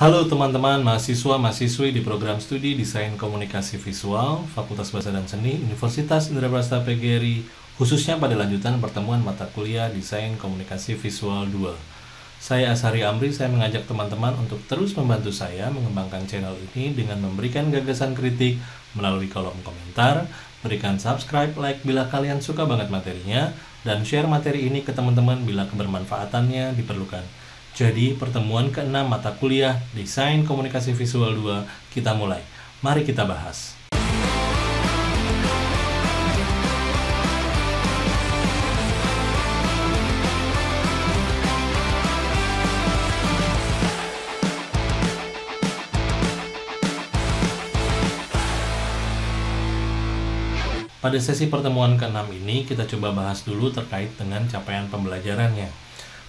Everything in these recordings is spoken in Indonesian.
Halo teman-teman mahasiswa-mahasiswi di program studi Desain Komunikasi Visual Fakultas Bahasa dan Seni Universitas Indraprasta PGRI, khususnya pada lanjutan pertemuan mata kuliah Desain Komunikasi Visual 2. Saya Ashari Amri, saya mengajak teman-teman untuk terus membantu saya mengembangkan channel ini dengan memberikan gagasan kritik melalui kolom komentar, berikan subscribe, like bila kalian suka banget materinya, dan share materi ini ke teman-teman bila kebermanfaatannya diperlukan. Jadi, pertemuan ke-6 mata kuliah Desain Komunikasi Visual 2 kita mulai. Mari kita bahas. Pada sesi pertemuan ke-6 ini, kita coba bahas dulu terkait dengan capaian pembelajarannya.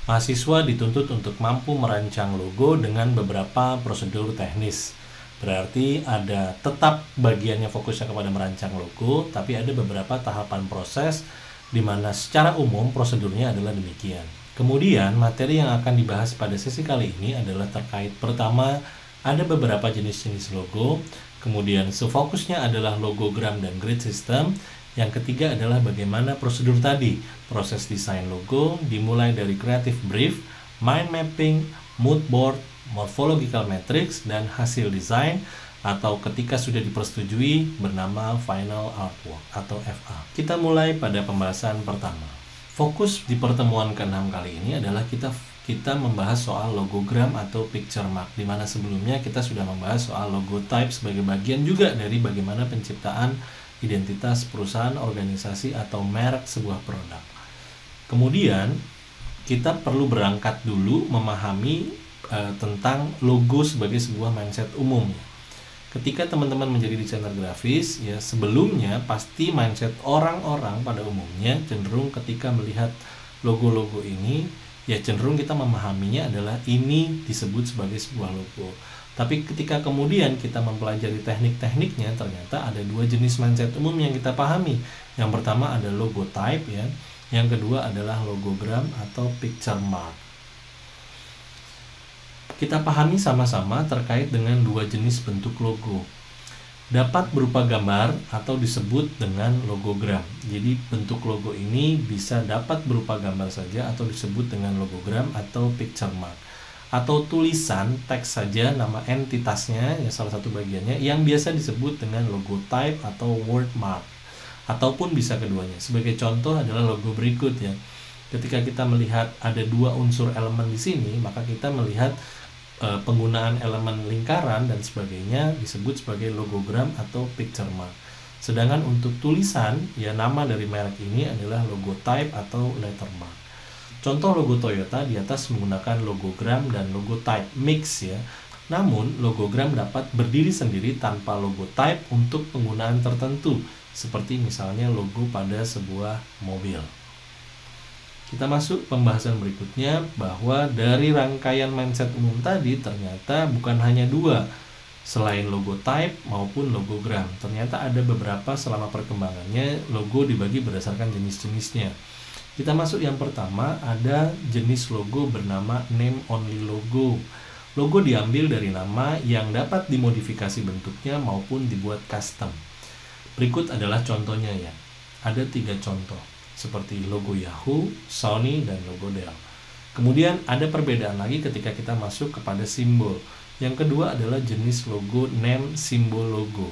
Mahasiswa dituntut untuk mampu merancang logo dengan beberapa prosedur teknis. Berarti ada tetap bagiannya fokusnya kepada merancang logo, tapi ada beberapa tahapan proses di mana secara umum prosedurnya adalah demikian. Kemudian materi yang akan dibahas pada sesi kali ini adalah terkait pertama, ada beberapa jenis-jenis logo, kemudian sefokusnya adalah logogram dan grid system. Yang ketiga adalah bagaimana prosedur tadi, proses desain logo dimulai dari creative brief, mind mapping, mood board, morphological matrix, dan hasil desain atau ketika sudah dipersetujui bernama final artwork atau FA. Kita mulai pada pembahasan pertama. Fokus di pertemuan ke-6 kali ini adalah kita membahas soal logogram atau picture mark, di mana sebelumnya kita sudah membahas soal logo type sebagai bagian juga dari bagaimana penciptaan identitas perusahaan, organisasi, atau merek sebuah produk. Kemudian, kita perlu berangkat dulu memahami tentang logo sebagai sebuah mindset umum. Ketika teman-teman menjadi desainer grafis, ya sebelumnya pasti mindset orang-orang pada umumnya cenderung ketika melihat logo-logo ini, ya cenderung kita memahaminya adalah ini disebut sebagai sebuah logo. Tapi ketika kemudian kita mempelajari teknik-tekniknya, ternyata ada dua jenis mindset umum yang kita pahami. Yang pertama ada logo type, ya. Yang kedua adalah logogram atau picture mark. Kita pahami sama-sama terkait dengan dua jenis bentuk logo. Dapat berupa gambar atau disebut dengan logogram. Jadi bentuk logo ini bisa dapat berupa gambar saja atau disebut dengan logogram atau picture mark. Atau tulisan teks saja nama entitasnya, ya salah satu bagiannya yang biasa disebut dengan logo type atau word mark, ataupun bisa keduanya. Sebagai contoh adalah logo berikut, ya. Ketika kita melihat ada dua unsur elemen di sini, maka kita melihat penggunaan elemen lingkaran dan sebagainya disebut sebagai logogram atau picture mark. Sedangkan untuk tulisan, ya nama dari merek ini adalah logo type atau letter mark. Contoh logo Toyota di atas menggunakan logogram dan logo type mix, ya. Namun logogram dapat berdiri sendiri tanpa logo type untuk penggunaan tertentu, seperti misalnya logo pada sebuah mobil. Kita masuk pembahasan berikutnya bahwa dari rangkaian mindset umum tadi ternyata bukan hanya dua, selain logo type maupun logogram. Ternyata ada beberapa selama perkembangannya logo dibagi berdasarkan jenis-jenisnya. Kita masuk yang pertama, ada jenis logo bernama name only logo. Logo diambil dari nama yang dapat dimodifikasi bentuknya maupun dibuat custom. Berikut adalah contohnya, ya. Ada 3 contoh, seperti logo Yahoo, Sony, dan logo Dell. Kemudian ada perbedaan lagi ketika kita masuk kepada simbol. Yang kedua adalah jenis logo name simbol logo.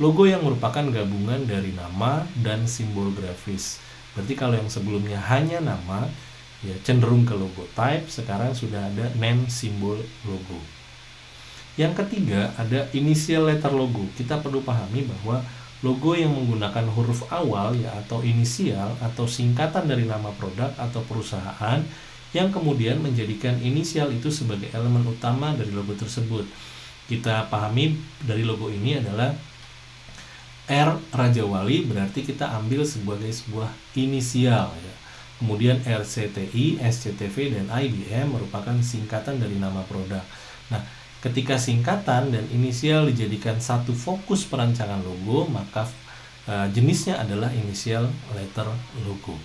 Logo yang merupakan gabungan dari nama dan simbol grafis. Berarti kalau yang sebelumnya hanya nama, ya cenderung ke logo type, sekarang sudah ada name simbol logo. Yang ketiga ada initial letter logo. Kita perlu pahami bahwa logo yang menggunakan huruf awal, ya atau inisial atau singkatan dari nama produk atau perusahaan yang kemudian menjadikan inisial itu sebagai elemen utama dari logo tersebut. Kita pahami dari logo ini adalah R Raja Wali, berarti kita ambil sebagai sebuah inisial, ya. Kemudian RCTI, SCTV, dan IBM merupakan singkatan dari nama produk. Nah, ketika singkatan dan inisial dijadikan satu fokus perancangan logo, maka jenisnya adalah initial letter logo.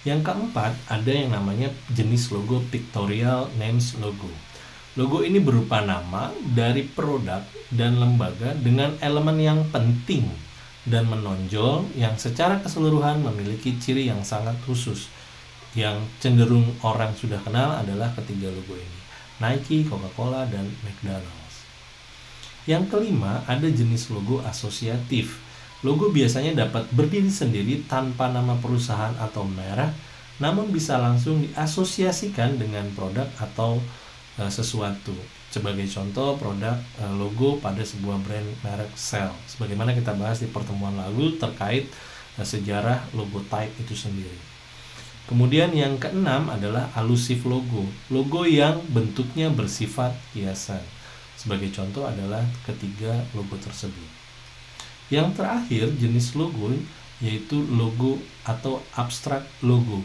Yang keempat, ada yang namanya jenis logo pictorial names logo. Logo ini berupa nama dari produk dan lembaga dengan elemen yang penting dan menonjol yang secara keseluruhan memiliki ciri yang sangat khusus. Yang cenderung orang sudah kenal adalah ketiga logo ini: Nike, Coca-Cola, dan McDonald's. Yang kelima, ada jenis logo asosiatif. Logo biasanya dapat berdiri sendiri tanpa nama perusahaan atau merek, namun bisa langsung diasosiasikan dengan produk atau sesuatu. Sebagai contoh, produk logo pada sebuah brand merek Shell, sebagaimana kita bahas di pertemuan lalu terkait sejarah logotype itu sendiri. Kemudian yang keenam adalah alusif logo, logo yang bentuknya bersifat hiasan. Sebagai contoh adalah ketiga logo tersebut. Yang terakhir jenis logo yaitu logo atau abstrak logo.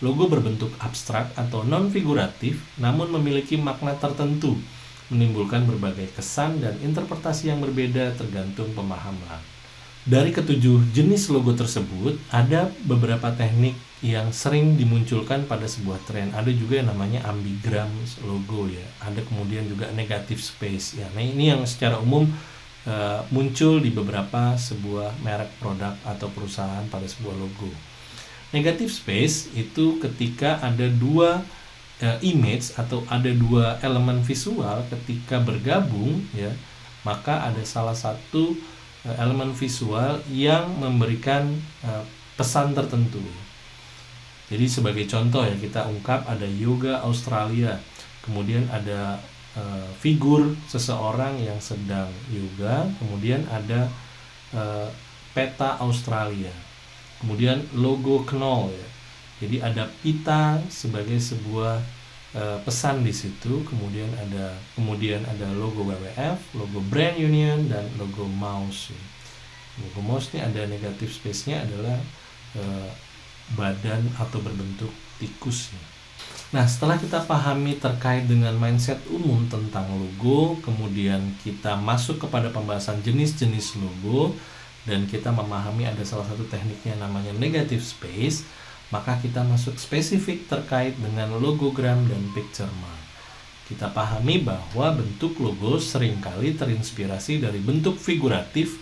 Logo berbentuk abstrak atau non-figuratif namun memiliki makna tertentu, menimbulkan berbagai kesan dan interpretasi yang berbeda tergantung pemahaman. Dari ketujuh jenis logo tersebut, ada beberapa teknik yang sering dimunculkan pada sebuah tren. Ada juga yang namanya ambigram logo ya. Ada kemudian juga negative space ya. Nah, ini yang secara umum muncul di beberapa sebuah merek produk atau perusahaan pada sebuah logo. Negative space itu ketika ada dua image atau ada dua elemen visual ketika bergabung ya, maka ada salah satu elemen visual yang memberikan pesan tertentu. Jadi sebagai contoh ya, kita ungkap ada yoga Australia, kemudian ada figur seseorang yang sedang yoga, kemudian ada peta Australia. Kemudian logo Knoll ya. Jadi ada pita sebagai sebuah pesan di situ. Kemudian ada logo WWF, logo Brand Union, dan logo mouse. Ya. Logo mouse ini ada negative space-nya adalah badan atau berbentuk tikus. Ya. Nah, setelah kita pahami terkait dengan mindset umum tentang logo, kemudian kita masuk kepada pembahasan jenis-jenis logo, dan kita memahami ada salah satu tekniknya namanya negative space, maka kita masuk spesifik terkait dengan logogram dan picture mark. Kita pahami bahwa bentuk logo seringkali terinspirasi dari bentuk figuratif,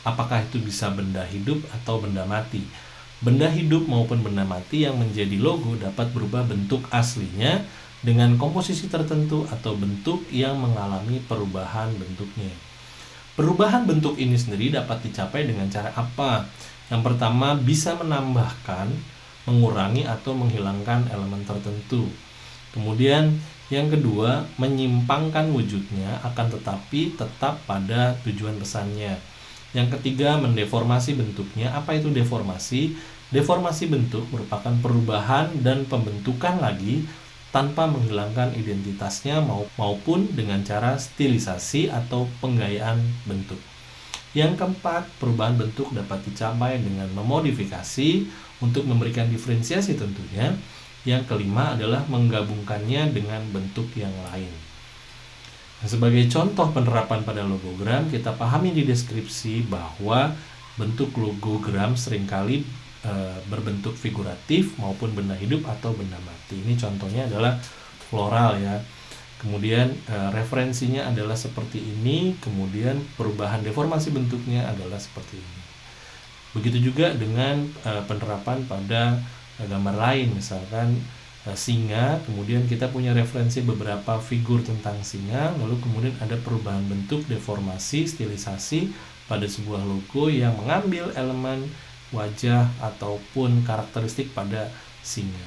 apakah itu bisa benda hidup atau benda mati. Benda hidup maupun benda mati yang menjadi logo dapat berubah bentuk aslinya dengan komposisi tertentu atau bentuk yang mengalami perubahan bentuknya. Perubahan bentuk ini sendiri dapat dicapai dengan cara apa? Yang pertama, bisa menambahkan, mengurangi, atau menghilangkan elemen tertentu. Kemudian, yang kedua, menyimpangkan wujudnya akan tetapi tetap pada tujuan pesannya. Yang ketiga, mendeformasi bentuknya. Apa itu deformasi? Deformasi bentuk merupakan perubahan dan pembentukan lagi tanpa menghilangkan identitasnya maupun dengan cara stilisasi atau penggayaan bentuk. Yang keempat, perubahan bentuk dapat dicapai dengan memodifikasi untuk memberikan diferensiasi tentunya. Yang kelima adalah menggabungkannya dengan bentuk yang lain. Nah, sebagai contoh penerapan pada logogram, kita pahami di deskripsi bahwa bentuk logogram seringkali berbentuk figuratif maupun benda hidup atau benda mati. Ini contohnya adalah floral ya. Kemudian referensinya adalah seperti ini, kemudian perubahan deformasi bentuknya adalah seperti ini. Begitu juga dengan penerapan pada gambar lain, misalkan singa, kemudian kita punya referensi beberapa figur tentang singa, lalu kemudian ada perubahan bentuk, deformasi, stilisasi pada sebuah logo yang mengambil elemen wajah ataupun karakteristik pada singa.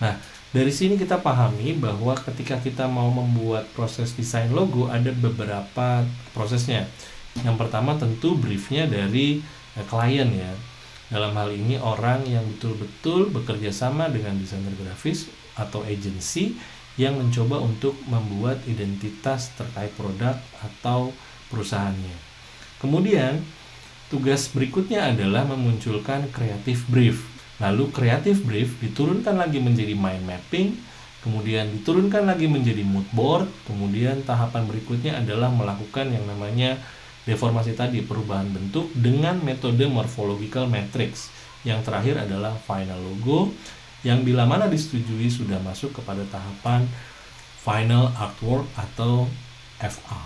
Nah, dari sini kita pahami bahwa ketika kita mau membuat proses desain logo ada beberapa prosesnya. Yang pertama tentu briefnya dari klien ya. Dalam hal ini orang yang betul-betul bekerja sama dengan desainer grafis atau agensi yang mencoba untuk membuat identitas terkait produk atau perusahaannya. Kemudian tugas berikutnya adalah memunculkan creative brief. Lalu creative brief diturunkan lagi menjadi mind mapping, kemudian diturunkan lagi menjadi mood board, kemudian tahapan berikutnya adalah melakukan yang namanya deformasi tadi, perubahan bentuk dengan metode morphological matrix. Yang terakhir adalah final logo, yang bila mana disetujui sudah masuk kepada tahapan Final Artwork atau FA.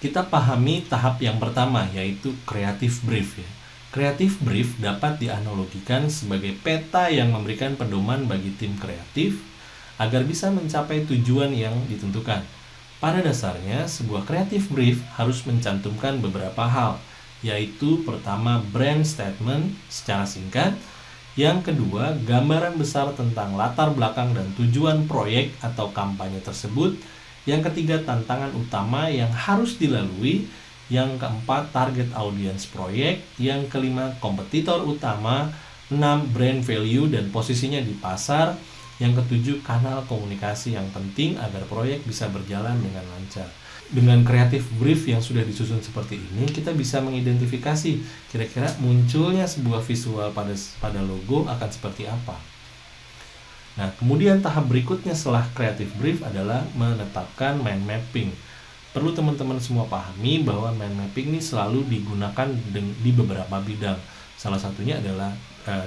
Kita pahami tahap yang pertama, yaitu Creative Brief ya. Creative Brief dapat dianalogikan sebagai peta yang memberikan pedoman bagi tim kreatif agar bisa mencapai tujuan yang ditentukan. Pada dasarnya, sebuah Creative Brief harus mencantumkan beberapa hal, yaitu pertama, brand statement secara singkat, yang kedua, gambaran besar tentang latar belakang dan tujuan proyek atau kampanye tersebut, yang ketiga, tantangan utama yang harus dilalui, yang keempat, target audience proyek, yang kelima, kompetitor utama, 6, brand value dan posisinya di pasar, yang ketujuh, kanal komunikasi yang penting agar proyek bisa berjalan dengan lancar. Dengan Creative Brief yang sudah disusun seperti ini, kita bisa mengidentifikasi kira-kira munculnya sebuah visual pada logo akan seperti apa. Nah, kemudian tahap berikutnya setelah Creative Brief adalah menetapkan mind mapping. Perlu teman-teman semua pahami bahwa mind mapping ini selalu digunakan di beberapa bidang. Salah satunya adalah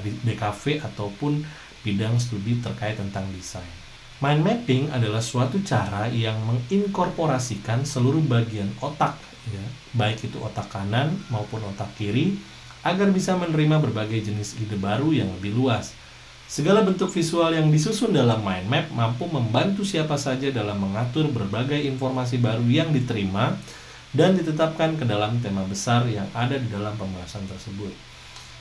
di DKV ataupun bidang studi terkait tentang desain. Mind mapping adalah suatu cara yang menginkorporasikan seluruh bagian otak, ya, baik itu otak kanan maupun otak kiri, agar bisa menerima berbagai jenis ide baru yang lebih luas. Segala bentuk visual yang disusun dalam mind map mampu membantu siapa saja dalam mengatur berbagai informasi baru yang diterima dan ditetapkan ke dalam tema besar yang ada di dalam pembahasan tersebut.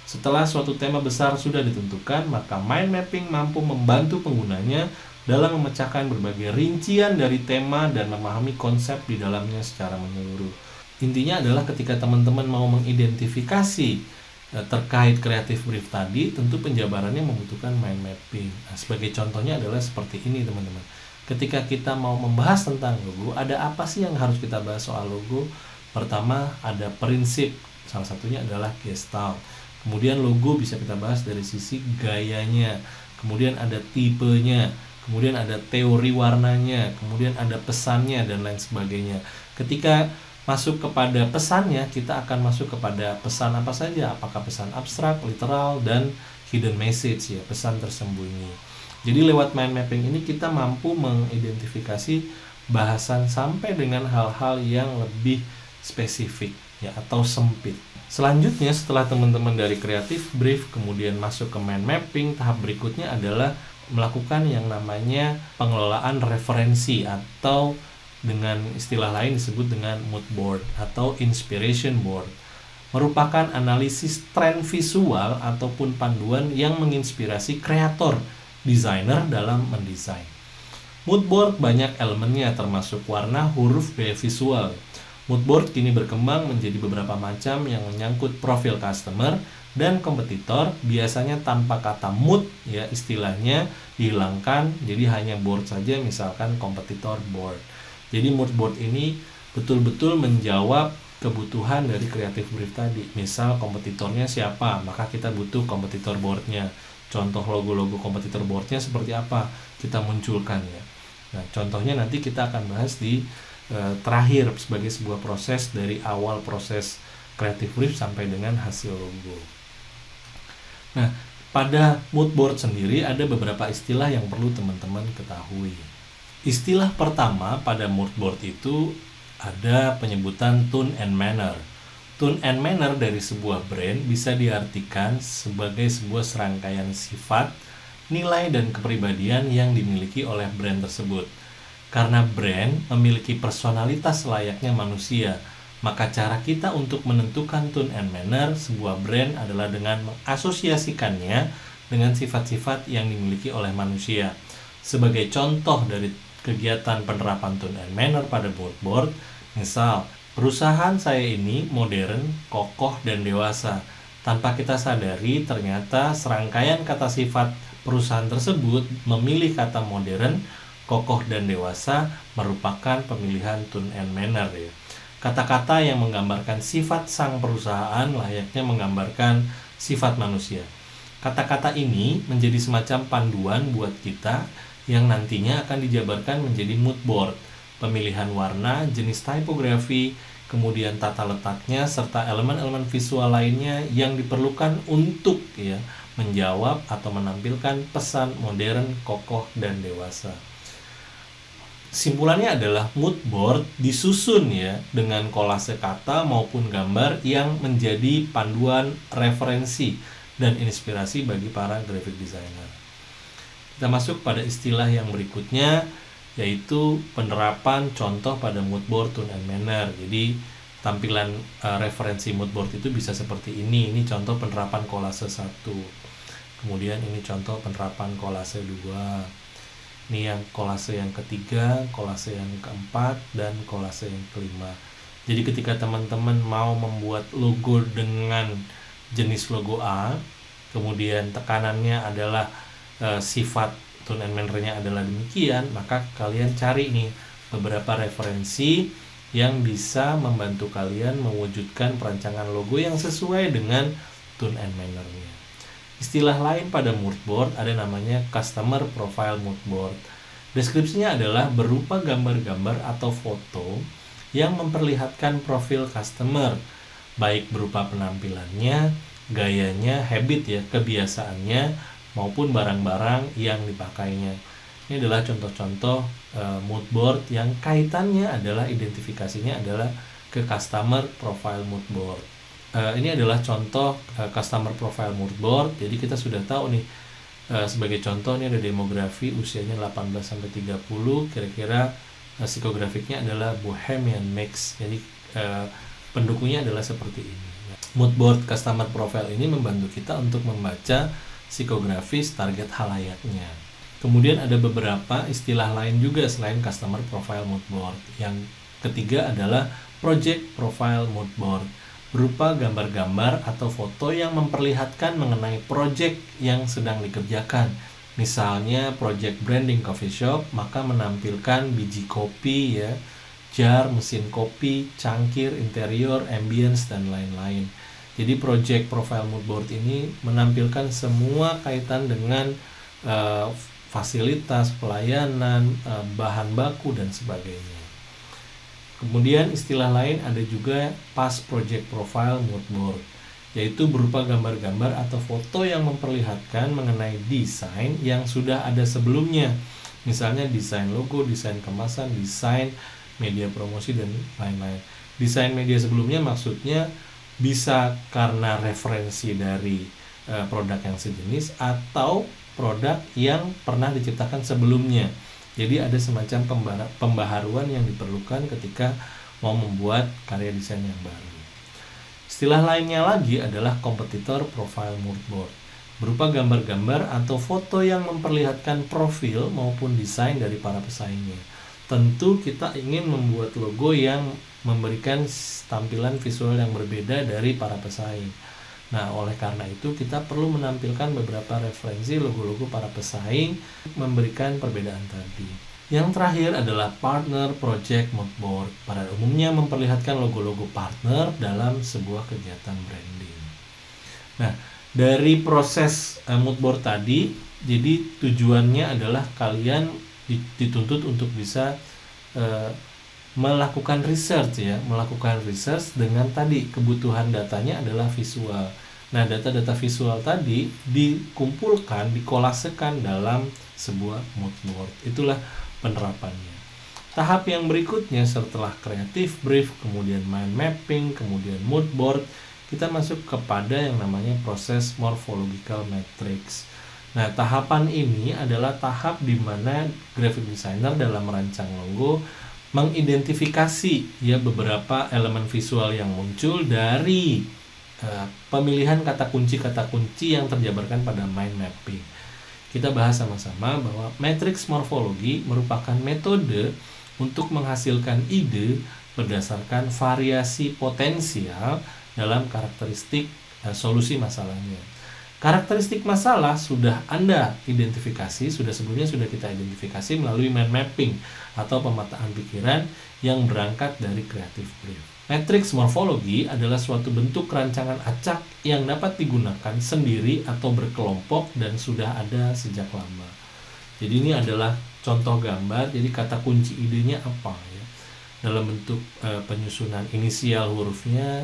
Setelah suatu tema besar sudah ditentukan, maka mind mapping mampu membantu penggunanya dalam memecahkan berbagai rincian dari tema dan memahami konsep di dalamnya secara menyeluruh. Intinya adalah ketika teman-teman mau mengidentifikasi terkait Creative Brief tadi, tentu penjabarannya membutuhkan mind mapping. Nah, sebagai contohnya adalah seperti ini teman-teman. Ketika kita mau membahas tentang logo, ada apa sih yang harus kita bahas soal logo? Pertama, ada prinsip, salah satunya adalah gestalt. Kemudian logo bisa kita bahas dari sisi gayanya, kemudian ada tipenya, kemudian ada teori warnanya, kemudian ada pesannya, dan lain sebagainya. Ketika masuk kepada pesannya, kita akan masuk kepada pesan apa saja, apakah pesan abstrak, literal, dan hidden message ya, pesan tersembunyi. Jadi lewat mind mapping ini kita mampu mengidentifikasi bahasan sampai dengan hal-hal yang lebih spesifik ya, atau sempit. Selanjutnya, setelah teman-teman dari Creative Brief kemudian masuk ke mind mapping, tahap berikutnya adalah melakukan yang namanya pengelolaan referensi, atau dengan istilah lain disebut dengan mood board atau inspiration board. Merupakan analisis tren visual ataupun panduan yang menginspirasi kreator, desainer dalam mendesain. Mood board banyak elemennya termasuk warna, huruf, gaya visual. Mood board kini berkembang menjadi beberapa macam yang menyangkut profil customer dan kompetitor, biasanya tanpa kata mood ya, istilahnya dihilangkan, jadi hanya board saja, misalkan kompetitor board. Jadi mood board ini betul-betul menjawab kebutuhan dari Creative Brief tadi. Misal kompetitornya siapa, maka kita butuh kompetitor boardnya. Contoh logo-logo kompetitor boardnya seperti apa, kita munculkan ya. Nah, contohnya nanti kita akan bahas di terakhir sebagai sebuah proses dari awal proses Creative Brief sampai dengan hasil logo. Nah, pada mood board sendiri ada beberapa istilah yang perlu teman-teman ketahui. Istilah pertama pada mood board itu ada penyebutan tone and manner. Tone and manner dari sebuah brand bisa diartikan sebagai sebuah serangkaian sifat, nilai, dan kepribadian yang dimiliki oleh brand tersebut. Karena brand memiliki personalitas layaknya manusia, maka cara kita untuk menentukan tone and manner sebuah brand adalah dengan mengasosiasikannya dengan sifat-sifat yang dimiliki oleh manusia. Sebagai contoh dari kegiatan penerapan tone and manner pada mood board, misal, perusahaan saya ini modern, kokoh, dan dewasa. Tanpa kita sadari, ternyata serangkaian kata sifat perusahaan tersebut memilih kata modern, kokoh, dan dewasa merupakan pemilihan tone and manner ya. Kata-kata yang menggambarkan sifat sang perusahaan layaknya menggambarkan sifat manusia. Kata-kata ini menjadi semacam panduan buat kita yang nantinya akan dijabarkan menjadi mood board. Pemilihan warna, jenis tipografi, kemudian tata letaknya, serta elemen-elemen visual lainnya yang diperlukan untuk ya menjawab atau menampilkan pesan modern, kokoh, dan dewasa. Simpulannya adalah mood board disusun ya dengan kolase kata maupun gambar yang menjadi panduan, referensi, dan inspirasi bagi para graphic designer. Kita masuk pada istilah yang berikutnya, yaitu penerapan contoh pada mood board, tone and manner. Jadi tampilan referensi mood board itu bisa seperti ini. Ini contoh penerapan kolase 1. Kemudian ini contoh penerapan kolase 2. Ini yang kolase yang ketiga, kolase yang keempat, dan kolase yang kelima. Jadi ketika teman-teman mau membuat logo dengan jenis logo A, kemudian tekanannya adalah sifat tone and manner-nya adalah demikian, maka kalian cari nih beberapa referensi yang bisa membantu kalian mewujudkan perancangan logo yang sesuai dengan tone and manner-nya. Istilah lain pada mood board ada namanya customer profile mood board. Deskripsinya adalah berupa gambar-gambar atau foto yang memperlihatkan profil customer, baik berupa penampilannya, gayanya, habit ya, kebiasaannya, maupun barang-barang yang dipakainya. Ini adalah contoh-contoh mood board yang kaitannya adalah identifikasinya adalah ke customer profile mood board. Ini adalah contoh customer profile mood board. Jadi kita sudah tahu nih, sebagai contoh ini ada demografi usianya 18-30, kira-kira psikografiknya adalah Bohemian Mix. Jadi pendukungnya adalah seperti ini. Mood board customer profile ini membantu kita untuk membaca psikografis target halayaknya. Kemudian ada beberapa istilah lain juga selain customer profile mood board. Yang ketiga adalah project profile mood board, berupa gambar-gambar atau foto yang memperlihatkan mengenai project yang sedang dikerjakan. Misalnya project branding coffee shop, maka menampilkan biji kopi ya, jar, mesin kopi, cangkir, interior, ambience, dan lain-lain. Jadi project profile mood board ini menampilkan semua kaitan dengan fasilitas, pelayanan, bahan baku, dan sebagainya. Kemudian istilah lain ada juga past project profile mood board, yaitu berupa gambar-gambar atau foto yang memperlihatkan mengenai desain yang sudah ada sebelumnya. Misalnya desain logo, desain kemasan, desain media promosi, dan lain-lain. Desain media sebelumnya maksudnya bisa karena referensi dari produk yang sejenis atau produk yang pernah diciptakan sebelumnya. Jadi ada semacam pembaharuan yang diperlukan ketika mau membuat karya desain yang baru. Istilah lainnya lagi adalah competitor profile mood board, berupa gambar-gambar atau foto yang memperlihatkan profil maupun desain dari para pesaingnya. Tentu kita ingin membuat logo yang memberikan tampilan visual yang berbeda dari para pesaing. Nah, oleh karena itu kita perlu menampilkan beberapa referensi logo-logo para pesaing, memberikan perbedaan tadi. Yang terakhir adalah partner project mood board. Pada umumnya memperlihatkan logo-logo partner dalam sebuah kegiatan branding. Nah, dari proses mood board tadi, jadi tujuannya adalah kalian dituntut untuk bisa melakukan research ya, melakukan research dengan tadi kebutuhan datanya adalah visual. Nah, data-data visual tadi dikumpulkan, dikolasekan dalam sebuah mood board. Itulah penerapannya. Tahap yang berikutnya setelah creative brief, kemudian mind mapping, kemudian mood board, kita masuk kepada yang namanya proses morphological matrix. Nah, tahapan ini adalah tahap di mana graphic designer dalam merancang logo mengidentifikasi ya beberapa elemen visual yang muncul dari pemilihan kata kunci yang terjabarkan pada mind mapping. Kita bahas sama-sama bahwa matrix morfologi merupakan metode untuk menghasilkan ide berdasarkan variasi potensial dalam karakteristik solusi masalahnya. Karakteristik masalah sudah Anda identifikasi, sebelumnya sudah kita identifikasi melalui mind mapping atau pemetaan pikiran yang berangkat dari creative brief. Matrix morfologi adalah suatu bentuk rancangan acak yang dapat digunakan sendiri atau berkelompok dan sudah ada sejak lama. Jadi ini adalah contoh gambar, jadi kata kunci idenya apa ya? Dalam bentuk penyusunan inisial hurufnya,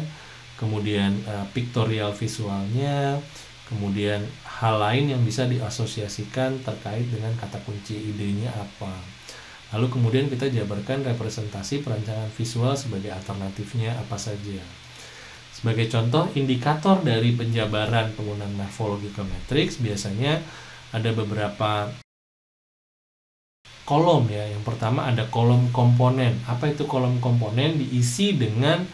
kemudian pictorial visualnya, kemudian hal lain yang bisa diasosiasikan terkait dengan kata kunci idenya apa. Lalu kemudian kita jabarkan representasi perancangan visual sebagai alternatifnya apa saja. Sebagai contoh, indikator dari penjabaran penggunaan morphological matrix biasanya ada beberapa kolom ya. Yang pertama ada kolom komponen. Apa itu kolom komponen? Diisi dengan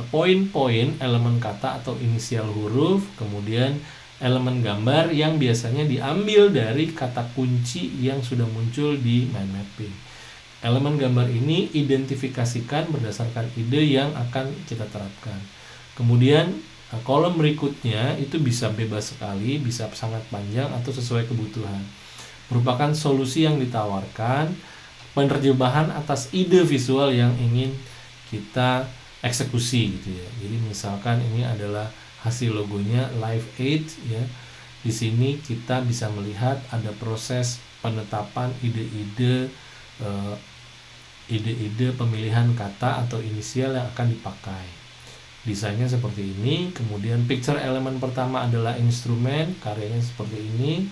poin-poin elemen kata atau inisial huruf, kemudian elemen gambar yang biasanya diambil dari kata kunci yang sudah muncul di mind mapping. Elemen gambar ini identifikasikan berdasarkan ide yang akan kita terapkan. Kemudian kolom berikutnya itu bisa bebas sekali, bisa sangat panjang atau sesuai kebutuhan. Merupakan solusi yang ditawarkan, penerjemahan atas ide visual yang ingin kita eksekusi gitu ya. Jadi misalkan ini adalah hasil logonya Live Aid ya. Di sini kita bisa melihat ada proses penetapan ide-ide pemilihan kata atau inisial yang akan dipakai. Desainnya seperti ini. Kemudian picture elemen pertama adalah instrumen, karyanya seperti ini.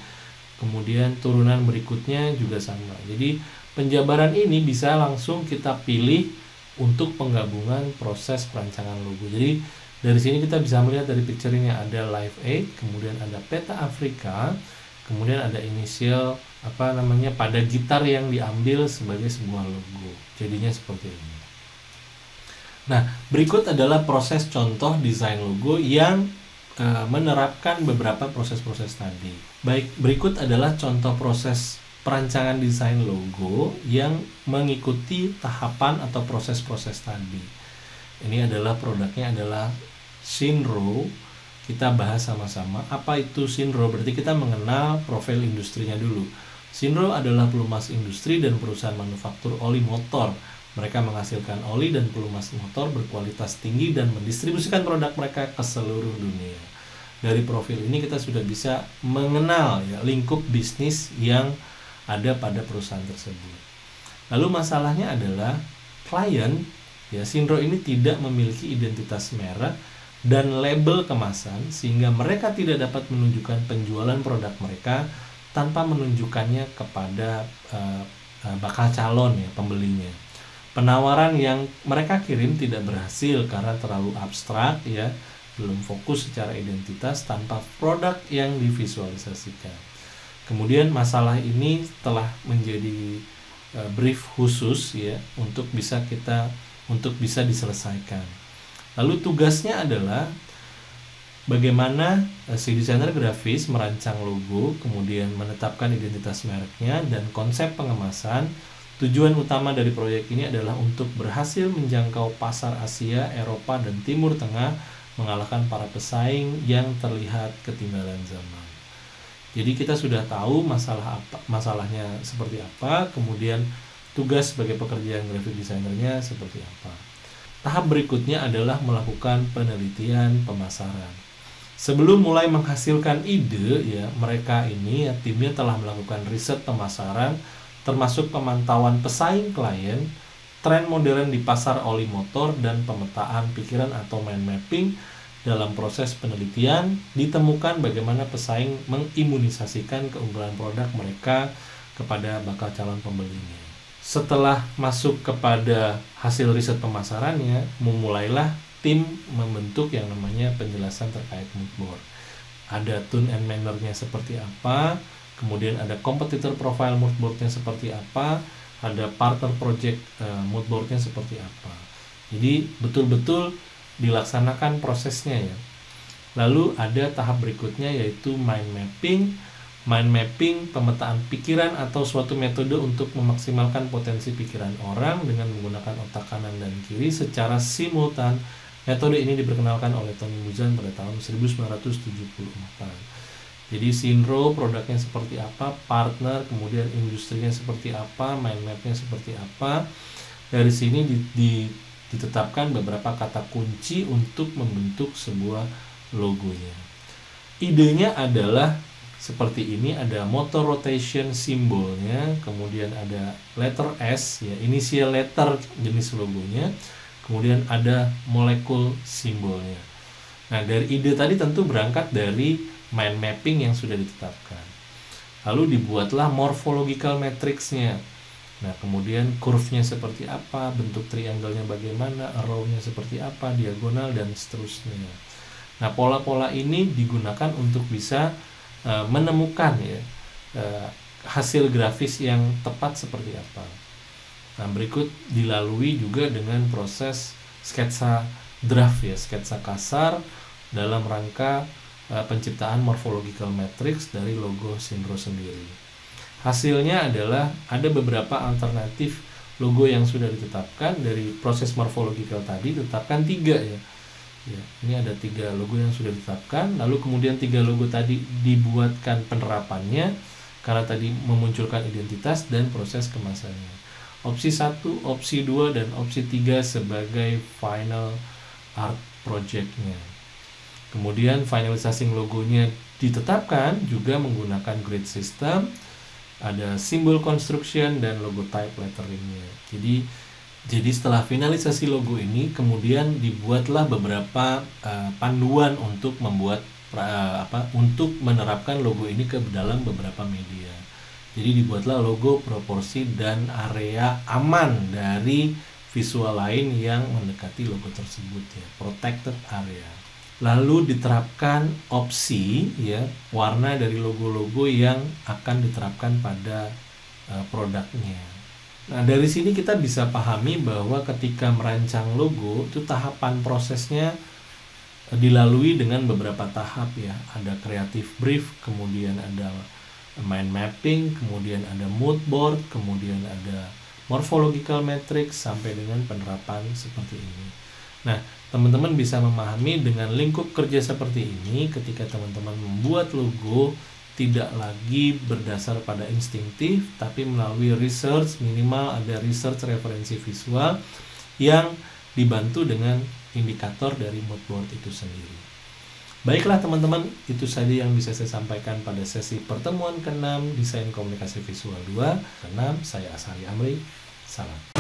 Kemudian turunan berikutnya juga sama. Jadi penjabaran ini bisa langsung kita pilih untuk penggabungan proses perancangan logo. Jadi dari sini kita bisa melihat dari picture ini ada Live Aid, kemudian ada peta Afrika, kemudian ada inisial pada gitar yang diambil sebagai sebuah logo. Jadinya seperti ini. Nah, berikut adalah proses contoh desain logo yang menerapkan beberapa proses-proses tadi. Baik, berikut adalah contoh proses perancangan desain logo yang mengikuti tahapan atau proses-proses tadi. Ini adalah produknya adalah Synhro. Kita bahas sama-sama apa itu Synhro. Berarti kita mengenal profil industrinya dulu. Synhro adalah pelumas industri dan perusahaan manufaktur oli motor. Mereka menghasilkan oli dan pelumas motor berkualitas tinggi dan mendistribusikan produk mereka ke seluruh dunia. Dari profil ini kita sudah bisa mengenal ya, lingkup bisnis yang ada pada perusahaan tersebut. Lalu masalahnya adalah klien ya, Synhro ini tidak memiliki identitas merek dan label kemasan sehingga mereka tidak dapat menunjukkan penjualan produk mereka tanpa menunjukkannya kepada bakal calon ya, pembelinya. Penawaran yang mereka kirim tidak berhasil karena terlalu abstrak ya, belum fokus secara identitas tanpa produk yang divisualisasikan. Kemudian masalah ini telah menjadi brief khusus ya untuk bisa diselesaikan. Lalu tugasnya adalah bagaimana si desainer grafis merancang logo, kemudian menetapkan identitas mereknya dan konsep pengemasan. Tujuan utama dari proyek ini adalah untuk berhasil menjangkau pasar Asia, Eropa, dan Timur Tengah, mengalahkan para pesaing yang terlihat ketinggalan zaman. Jadi kita sudah tahu masalahnya seperti apa, kemudian tugas sebagai pekerjaan graphic designernya seperti apa. Tahap berikutnya adalah melakukan penelitian pemasaran. Sebelum mulai menghasilkan ide, ya mereka ini ya, timnya telah melakukan riset pemasaran, termasuk pemantauan pesaing klien, tren modern di pasar oli motor, dan pemetaan pikiran atau mind mapping. Dalam proses penelitian, ditemukan bagaimana pesaing mengimunisasikan keunggulan produk mereka kepada bakal calon pembelinya. Setelah masuk kepada hasil riset pemasarannya, memulailah tim membentuk yang namanya penjelasan terkait mood board. Ada tone and manner-nya seperti apa, kemudian ada competitor profile mood board-nya seperti apa, ada partner project mood board-nya seperti apa. Jadi betul-betul dilaksanakan prosesnya ya. Lalu ada tahap berikutnya yaitu mind mapping. Mind mapping pemetaan pikiran atau suatu metode untuk memaksimalkan potensi pikiran orang dengan menggunakan otak kanan dan kiri secara simultan. Metode ini diperkenalkan oleh Tony Buzan pada tahun 1974. Jadi Synhro produknya seperti apa, partner, kemudian industrinya seperti apa, mind mapnya seperti apa. Dari sini ditetapkan beberapa kata kunci untuk membentuk sebuah logonya. Idenya adalah seperti ini, ada motor rotation simbolnya, kemudian ada letter S, ya, inisial letter jenis logonya, kemudian ada molekul simbolnya. Nah, dari ide tadi tentu berangkat dari mind mapping yang sudah ditetapkan. Lalu dibuatlah morphological matrix-nya. Nah, kemudian curve-nya seperti apa, bentuk triangle-nya bagaimana, arrow-nya seperti apa, diagonal, dan seterusnya. Nah, pola-pola ini digunakan untuk bisa menemukan ya hasil grafis yang tepat seperti apa. Nah, berikut dilalui juga dengan proses sketsa draft ya, sketsa kasar dalam rangka penciptaan morphological matrix dari logo Synhro sendiri. Hasilnya adalah ada beberapa alternatif logo yang sudah ditetapkan dari proses morphological tadi, tetapkan 3 ya. Ini ada 3 logo yang sudah ditetapkan, lalu kemudian 3 logo tadi dibuatkan penerapannya karena tadi memunculkan identitas dan proses kemasannya. Opsi 1, opsi 2, dan opsi 3 sebagai final art project-nya. Kemudian finalizing logonya ditetapkan juga menggunakan grid system, ada simbol construction dan logo type letteringnya. Jadi setelah finalisasi logo ini kemudian dibuatlah beberapa panduan untuk membuat untuk menerapkan logo ini ke dalam beberapa media. Jadi dibuatlah logo, proporsi, dan area aman dari visual lain yang mendekati logo tersebut ya, protected area. Lalu diterapkan opsi ya, warna dari logo-logo yang akan diterapkan pada produknya. Nah, dari sini kita bisa pahami bahwa ketika merancang logo itu tahapan prosesnya dilalui dengan beberapa tahap ya. Ada creative brief, kemudian ada mind mapping, kemudian ada mood board, kemudian ada morphological matrix sampai dengan penerapan seperti ini. Nah, teman-teman bisa memahami dengan lingkup kerja seperti ini ketika teman-teman membuat logo tidak lagi berdasar pada instinktif, tapi melalui research, minimal ada research referensi visual yang dibantu dengan indikator dari mood board itu sendiri. Baiklah teman-teman, itu saja yang bisa saya sampaikan pada sesi pertemuan ke-6 Desain Komunikasi Visual 2. Ke-6, saya Asari Amri. Salam.